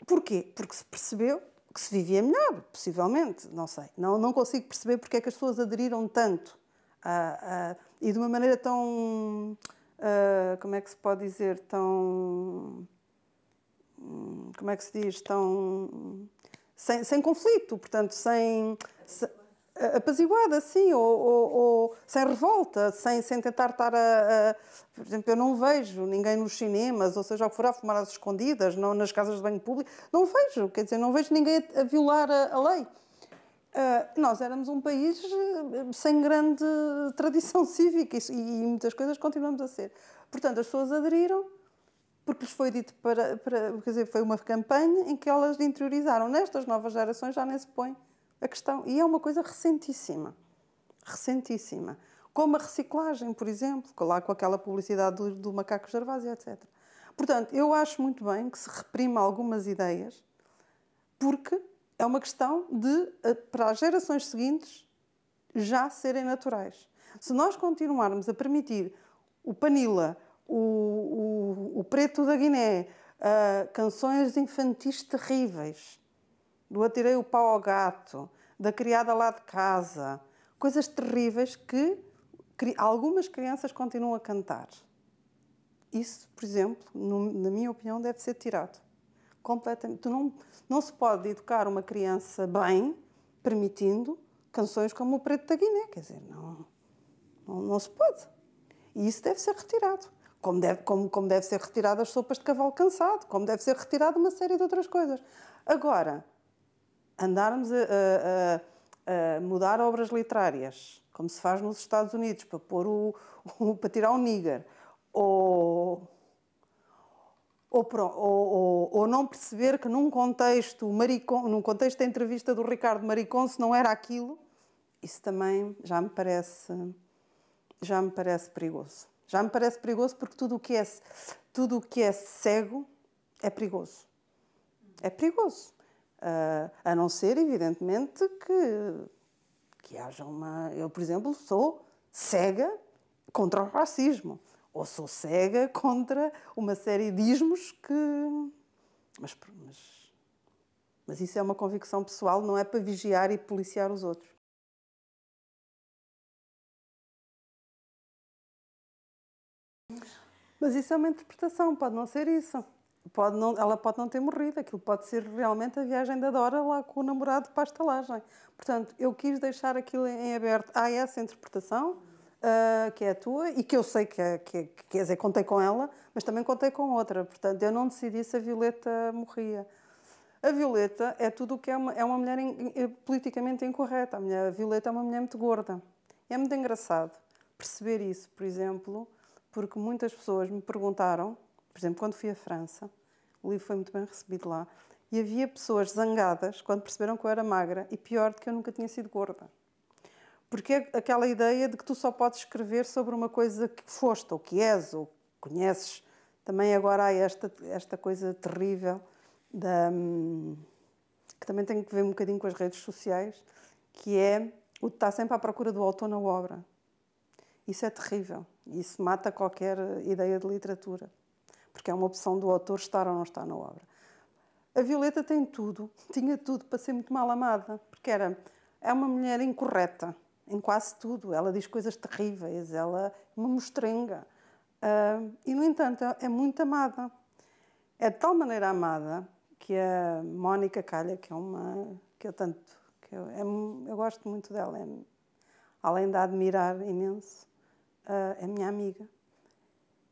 Porquê? Porque se percebeu que se vivia melhor, possivelmente. Não sei. Não consigo perceber porque é que as pessoas aderiram tanto e de uma maneira tão... como é que se pode dizer? Tão... Como é que se diz? Tão... Sem conflito, portanto, apaziguada, sim, ou sem revolta, sem tentar estar por exemplo, eu não vejo ninguém nos cinemas, ou seja, o que for a fumar às escondidas, não nas casas de banho público, não vejo, quer dizer, não vejo ninguém a violar a lei. Nós éramos um país sem grande tradição cívica e muitas coisas continuamos a ser. Portanto, as pessoas aderiram porque lhes foi dito quer dizer, foi uma campanha em que elas interiorizaram. Nestas novas gerações já nem se põe a questão. E é uma coisa recentíssima. Recentíssima. Como a reciclagem, por exemplo, lá com aquela publicidade do macaco Gervásio, etc. Portanto, eu acho muito bem que se reprima algumas ideias, porque é uma questão para as gerações seguintes, já serem naturais. Se nós continuarmos a permitir o Panila, o Preto da Guiné, canções infantis terríveis, do Atirei o Pau ao Gato, da Criada lá de Casa, coisas terríveis que algumas crianças continuam a cantar. Isso, por exemplo, na minha opinião, deve ser tirado. Completamente. Não se pode educar uma criança bem permitindo canções como o Preto da Guiné. Quer dizer, não se pode. E isso deve ser retirado. Como deve ser retirado as sopas de cavalo cansado, como deve ser retirado uma série de outras coisas. Agora, andarmos a mudar obras literárias, como se faz nos Estados Unidos, para tirar o níger, ou ou não perceber que num contexto da entrevista do Ricardo Mariconce não era aquilo, isso também já me parece perigoso. Já me parece perigoso porque tudo o que é cego é perigoso. É perigoso. A não ser, evidentemente, que haja uma... Eu, por exemplo, sou cega contra o racismo. Ou sou cega contra uma série de ismos que... Mas isso é uma convicção pessoal, não é para vigiar e policiar os outros. Mas isso é uma interpretação, pode não ser isso. Ela pode não ter morrido, aquilo pode ser realmente a viagem da Dora lá com o namorado para a estalagem. Portanto, eu quis deixar aquilo em aberto. Há essa interpretação, que é a tua, e que eu sei quer dizer, contei com ela, mas também contei com outra. Portanto, eu não decidi se a Violeta morria. A Violeta é tudo o que é uma mulher politicamente incorreta. A Violeta é uma mulher muito gorda. É muito engraçado perceber isso, por exemplo, porque muitas pessoas me perguntaram, por exemplo, quando fui à França, o livro foi muito bem recebido lá, e havia pessoas zangadas quando perceberam que eu era magra, e pior, de que eu nunca tinha sido gorda. Porque é aquela ideia de que tu só podes escrever sobre uma coisa que foste, ou que és, ou conheces. Também agora há esta coisa terrível, que também tem que ver um bocadinho com as redes sociais, que é o de estar sempre à procura do autor na obra. Isso é terrível. Isso mata qualquer ideia de literatura. Porque é uma opção do autor estar ou não estar na obra. A Violeta tinha tudo para ser muito mal amada. Porque é uma mulher incorreta em quase tudo. Ela diz coisas terríveis, ela é uma mostrenga. E, no entanto, é muito amada. É de tal maneira amada que a Mónica Calha, eu gosto muito dela, além de a admirar imenso, é minha amiga.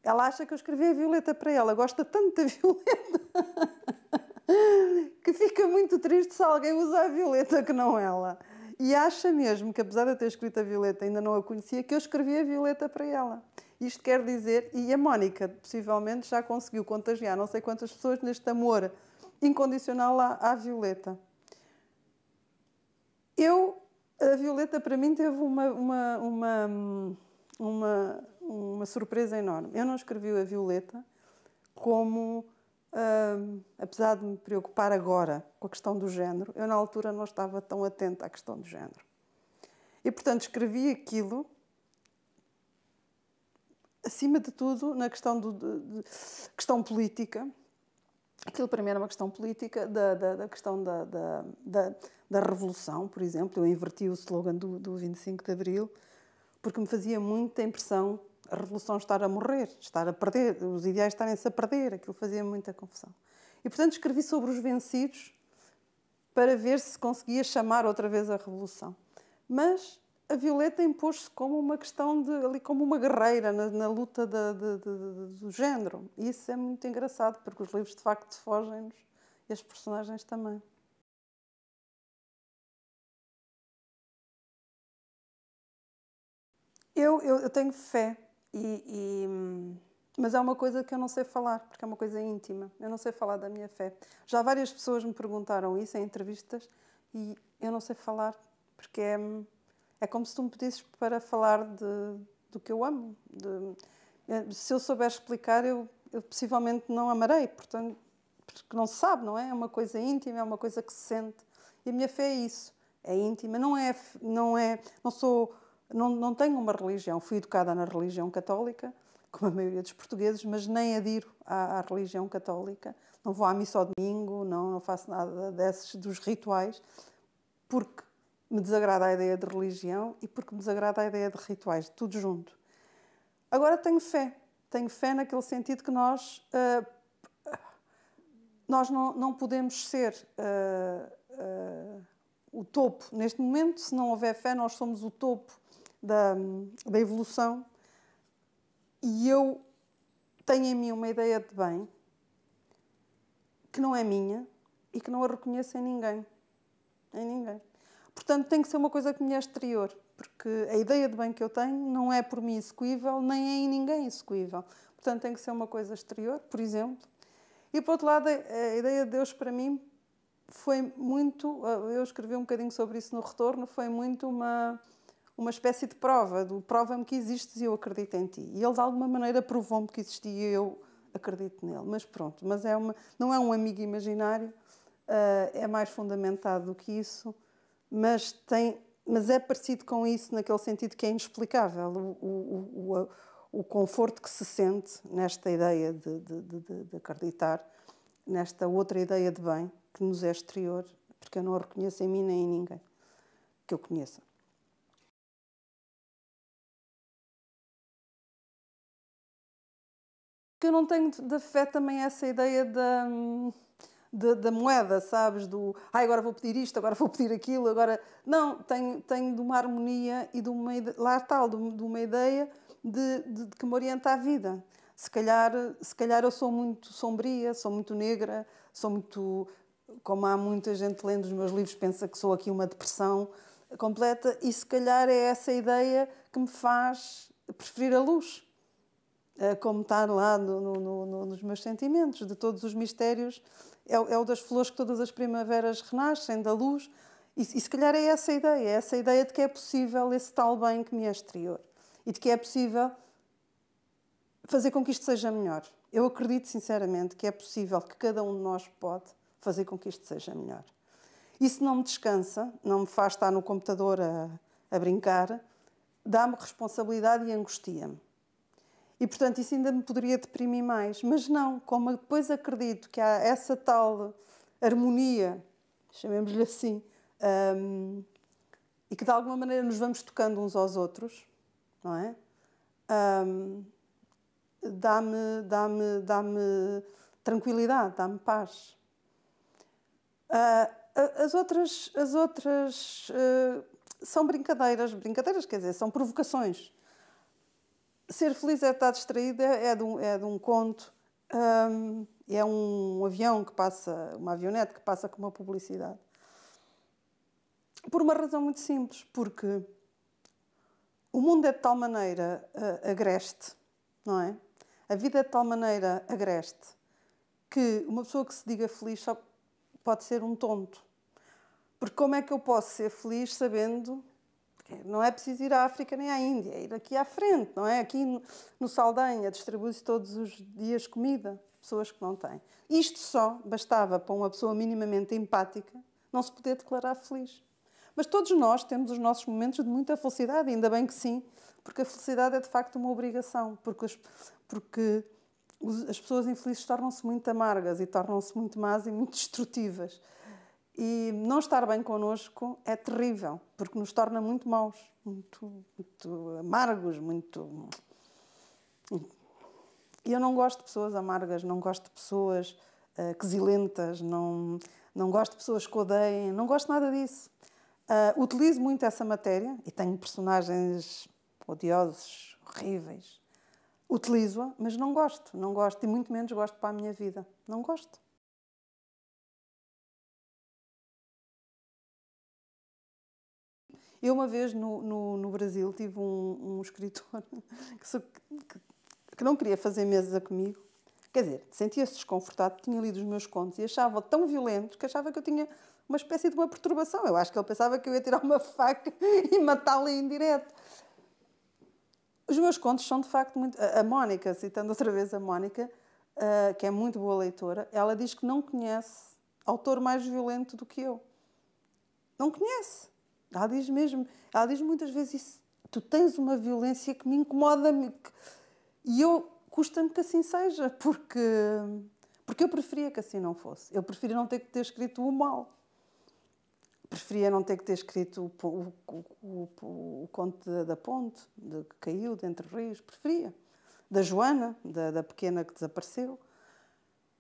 Ela acha que eu escrevi a Violeta para ela, gosta tanto da Violeta que fica muito triste se alguém usa a Violeta que não ela. E acha mesmo que, apesar de eu ter escrito a Violeta, ainda não a conhecia, que eu escrevi a Violeta para ela. Isto quer dizer, e a Mónica possivelmente já conseguiu contagiar não sei quantas pessoas neste amor incondicional à Violeta. A Violeta para mim teve uma surpresa enorme. Eu não escrevi a Violeta como, apesar de me preocupar agora com a questão do género, eu na altura não estava tão atenta à questão do género. E, portanto, escrevi aquilo, acima de tudo, na questão questão política. Aquilo para mim era uma questão política, da questão da revolução, por exemplo. Eu inverti o slogan do 25 de Abril, porque me fazia muita impressão a revolução estar a morrer, estar a perder, os ideais estarem-se a perder. Aquilo fazia muita confusão. E, portanto, escrevi sobre os vencidos para ver se conseguia chamar outra vez a revolução. Mas a Violeta impôs-se como uma questão ali como uma guerreira na luta do género. E isso é muito engraçado, porque os livros de facto fogem-nos e as personagens também. Eu tenho fé, mas é uma coisa que eu não sei falar, porque é uma coisa íntima. Eu não sei falar da minha fé. Já várias pessoas me perguntaram isso em entrevistas e eu não sei falar, porque é como se tu me pedisses para falar do que eu amo. Se eu souber explicar, eu possivelmente não amarei, portanto, porque não se sabe, não é? É uma coisa íntima, é uma coisa que se sente. E a minha fé é isso, é íntima. Não tenho uma religião. Fui educada na religião católica, como a maioria dos portugueses, mas nem adiro à religião católica. Não vou à missa ao domingo, não faço nada dos rituais, porque me desagrada a ideia de religião e porque me desagrada a ideia de rituais, tudo junto. Agora tenho fé naquele sentido que nós não podemos ser o topo. Neste momento, se não houver fé, nós somos o topo da evolução, e eu tenho em mim uma ideia de bem que não é minha e que não a reconheço em ninguém. Em ninguém. Portanto, tem que ser uma coisa que me é exterior, porque a ideia de bem que eu tenho não é por mim execuível, nem é em ninguém execuível. Portanto, tem que ser uma coisa exterior. Por exemplo, E, por outro lado, a ideia de Deus para mim foi muito... Eu escrevi um bocadinho sobre isso no Retorno, foi muito uma espécie de prova, prova-me que existes e eu acredito em ti. E ele, de alguma maneira, provou-me que existia e eu acredito nele. Mas pronto, não é um amigo imaginário, é mais fundamentado do que isso, mas é parecido com isso naquele sentido que é inexplicável. O conforto que se sente nesta ideia de acreditar, nesta outra ideia de bem, que nos é exterior, porque eu não a reconheço em mim nem em ninguém que eu conheça. Que eu não tenho da fé também essa ideia da moeda, sabes? Agora vou pedir isto, agora vou pedir aquilo, agora... Não, tenho de uma harmonia e de uma ideia de que me orienta a vida. Se calhar eu sou muito sombria, sou muito negra, sou muito... Como há muita gente lendo os meus livros, pensa que sou aqui uma depressão completa, e se calhar é essa ideia que me faz preferir a luz. Como está lá nos meus sentimentos, de todos os mistérios, é o das flores que todas as primaveras renascem, da luz, e se calhar é essa ideia de que é possível esse tal bem que me é exterior, e de que é possível fazer com que isto seja melhor. Eu acredito sinceramente que é possível, que cada um de nós pode fazer com que isto seja melhor. Isso não me descansa, não me faz estar no computador a brincar, dá-me responsabilidade e angustia-me. E, portanto, isso ainda me poderia deprimir mais. Mas não, como depois acredito que há essa tal harmonia, chamemos-lhe assim, e que de alguma maneira nos vamos tocando uns aos outros, não é? Dá-me tranquilidade, dá-me paz. As outras são brincadeiras, quer dizer, são provocações. Ser feliz é estar distraída, é de um conto, é um avião que passa, uma avionete que passa com uma publicidade. Por uma razão muito simples, porque o mundo é de tal maneira agreste, não é? A vida é de tal maneira agreste que uma pessoa que se diga feliz só pode ser um tonto. Porque como é que eu posso ser feliz sabendo... Não é preciso ir à África nem à Índia, é ir aqui à frente, não é? Aqui no Saldanha distribui-se todos os dias comida, pessoas que não têm. Isto só bastava para uma pessoa minimamente empática não se poder declarar feliz. Mas todos nós temos os nossos momentos de muita felicidade, ainda bem que sim, porque a felicidade é de facto uma obrigação, porque as pessoas infelizes tornam-se muito amargas e tornam-se muito más e muito destrutivas. E não estar bem connosco é terrível, porque nos torna muito maus, muito amargos, muito... E eu não gosto de pessoas amargas, não gosto de pessoas quesilentas, não gosto de pessoas que odeiem, não gosto nada disso. Utilizo muito essa matéria e tenho personagens odiosos, horríveis. Utilizo-a, mas não gosto e muito menos gosto para a minha vida. Não gosto. Eu uma vez no Brasil tive um escritor que não queria fazer mesa comigo. Quer dizer, sentia-se desconfortado, tinha lido os meus contos e achava tão violentos que achava que eu tinha uma espécie de uma perturbação. Eu acho que ele pensava que eu ia tirar uma faca e matá-lo em direto. Os meus contos são de facto muito... A Mónica, citando outra vez a Mónica, que é muito boa leitora, ela diz que não conhece autor mais violento do que eu. Não conhece. Ela diz muitas vezes isso. Tu tens uma violência que me incomoda. E custa-me que assim seja, porque eu preferia que assim não fosse. Eu preferia não ter que ter escrito o mal. Preferia não ter que ter escrito o conto da ponte, que caiu de Entre Rios. Preferia. Da Joana, da pequena que desapareceu.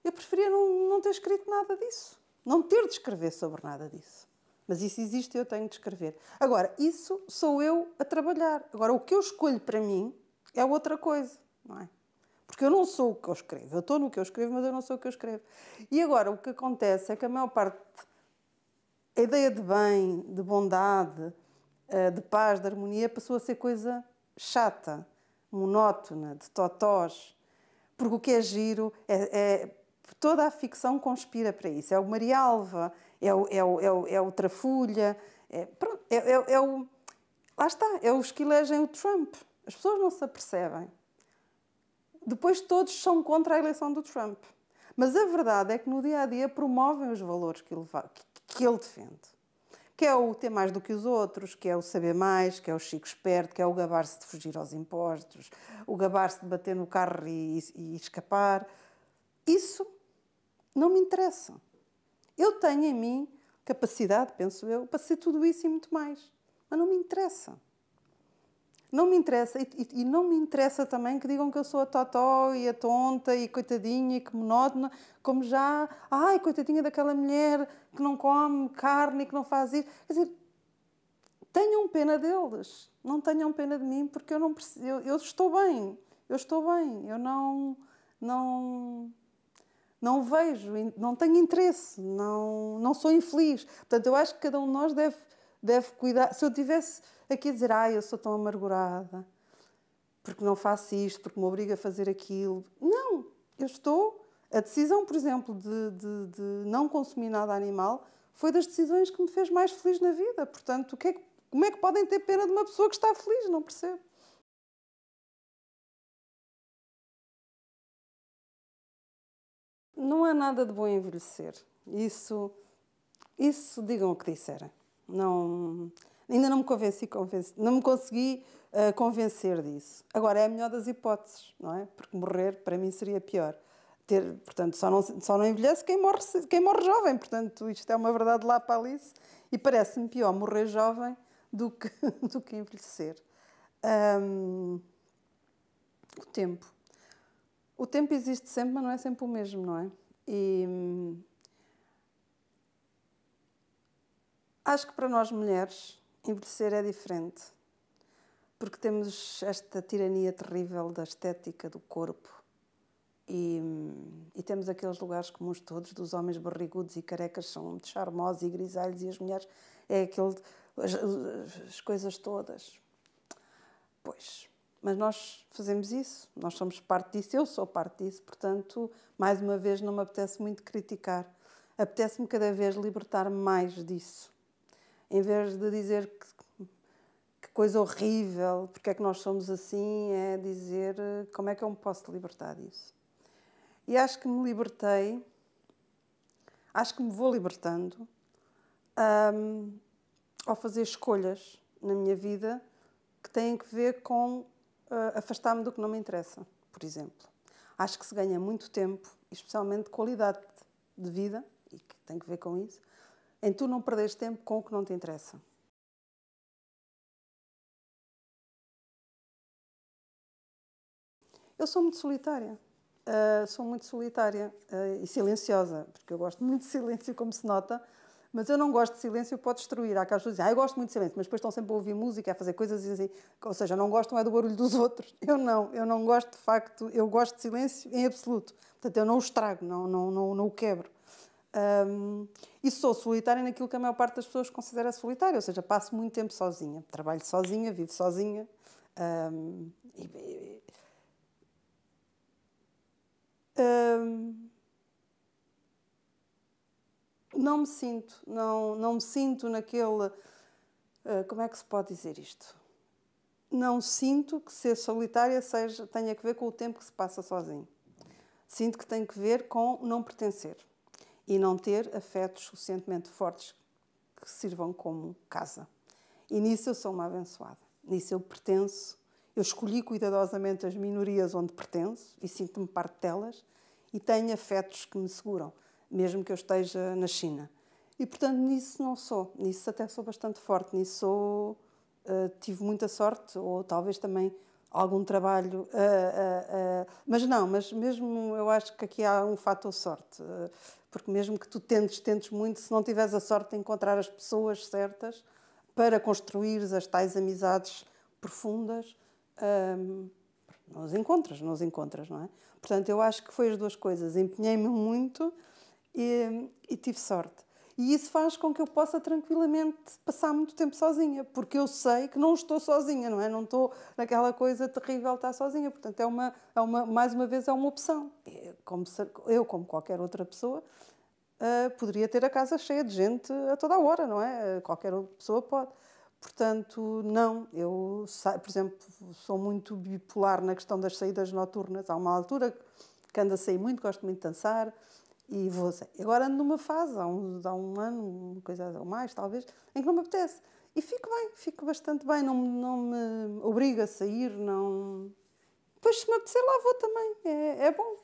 Eu preferia não ter escrito nada disso. Não ter de escrever sobre nada disso. Mas isso existe e eu tenho de escrever. Agora, isso sou eu a trabalhar. Agora, o que eu escolho para mim é outra coisa, não é? Porque eu não sou o que eu escrevo. Eu estou no que eu escrevo, mas eu não sou o que eu escrevo. E agora, o que acontece é que a maior parte... A ideia de bem, de bondade, de paz, de harmonia, passou a ser coisa chata, monótona, de totós. Porque o que é giro é toda a ficção conspira para isso. É o Maria Alva, é o Trafulha, lá está, é os que elegem o Trump. As pessoas não se apercebem. Depois todos são contra a eleição do Trump. Mas a verdade é que no dia-a-dia promovem os valores que ele defende. Que é o ter mais do que os outros, que é o saber mais, que é o chico esperto, que é o gabar-se de fugir aos impostos, o gabar-se de bater no carro e escapar. Isso não me interessa. Eu tenho em mim capacidade, penso eu, para ser tudo isso e muito mais. Mas não me interessa. Não me interessa. E não me interessa também que digam que eu sou a totó e a tonta e coitadinha e que monótona, como já... Ai, coitadinha daquela mulher que não come carne e que não faz isso. Quer dizer, tenham pena deles. Não tenham pena de mim, porque eu não preciso... Eu estou bem. Eu estou bem. Eu não vejo, não tenho interesse, não sou infeliz. Portanto, eu acho que cada um de nós deve cuidar. Se eu tivesse aqui a dizer, eu sou tão amargurada, porque não faço isto, porque me obriga a fazer aquilo. Não, eu estou... A decisão, por exemplo, de não consumir nada animal foi das decisões que me fez mais feliz na vida. Portanto, como é que podem ter pena de uma pessoa que está feliz? Não percebo. Não há nada de bom em envelhecer. Isso digam o que disserem. Ainda não me não me consegui convencer disso. Agora, é a melhor das hipóteses, não é? Porque morrer, para mim, seria pior. Portanto, só não envelhece quem morre jovem. Portanto, isto é uma verdade lá para Alice. E parece-me pior morrer jovem do que envelhecer. O tempo. O tempo existe sempre, mas não é sempre o mesmo, não é? E acho que para nós mulheres envelhecer é diferente, porque temos esta tirania terrível da estética do corpo e temos aqueles lugares comuns todos dos homens barrigudos e carecas são muito charmosos e grisalhos e as mulheres é as coisas todas. Pois, mas nós fazemos isso, nós somos parte disso, eu sou parte disso, portanto, mais uma vez não me apetece muito criticar, apetece-me cada vez libertar-me mais disso. Em vez de dizer que coisa horrível, porque é que nós somos assim, é dizer como é que eu me posso libertar disso. E acho que me libertei, acho que me vou libertando ao fazer escolhas na minha vida que têm que ver com afastar-me do que não me interessa, por exemplo. Acho que se ganha muito tempo, especialmente qualidade de vida, e que tem que ver com isso, em tu não perderes tempo com o que não te interessa. Eu sou muito solitária. E silenciosa, porque eu gosto muito de silêncio, como se nota, mas eu não gosto de silêncio para destruir. Há aquelas pessoas que dizem, eu gosto muito de silêncio, mas depois estão sempre a ouvir música, a fazer coisas assim, ou seja, não gostam do barulho dos outros. Eu não gosto de facto, eu gosto de silêncio em absoluto. Portanto, eu não o estrago, não o quebro. E sou solitária naquilo que a maior parte das pessoas considera solitária, ou seja, passo muito tempo sozinha, trabalho sozinha, vivo sozinha. Não me sinto naquele... como é que se pode dizer isto? Não sinto que ser solitária tenha que ver com o tempo que se passa sozinho. Sinto que tem que ver com não pertencer e não ter afetos suficientemente fortes que sirvam como casa. E nisso eu sou uma abençoada. Nisso eu pertenço. Eu escolhi cuidadosamente as minorias onde pertenço e sinto-me parte delas e tenho afetos que me seguram, mesmo que eu esteja na China. E, portanto, nisso não sou. Nisso até sou bastante forte. Nisso tive muita sorte, ou talvez também algum trabalho. Mas mesmo eu acho que aqui há um fator sorte. Porque mesmo que tu tentes muito, se não tiveres a sorte de encontrar as pessoas certas para construir as tais amizades profundas, não as encontras, não é? Portanto, eu acho que foi as duas coisas. Empenhei-me muito e tive sorte. E isso faz com que eu possa tranquilamente passar muito tempo sozinha, porque eu sei que não estou sozinha, não é? Não estou naquela coisa terrível de estar sozinha. Portanto, mais uma vez, é uma opção. Como qualquer outra pessoa, poderia ter a casa cheia de gente a toda a hora, não é? Qualquer outra pessoa pode. Portanto, não. Eu, por exemplo, sou muito bipolar na questão das saídas noturnas. Há uma altura que ando a sair muito, gosto muito de dançar e vou a sair. Agora ando numa fase, há um ano, uma coisa ou mais, talvez, em que não me apetece. E fico bem, fico bastante bem. Não me obriga a sair, não... Depois, se me apetecer, lá vou também. É bom.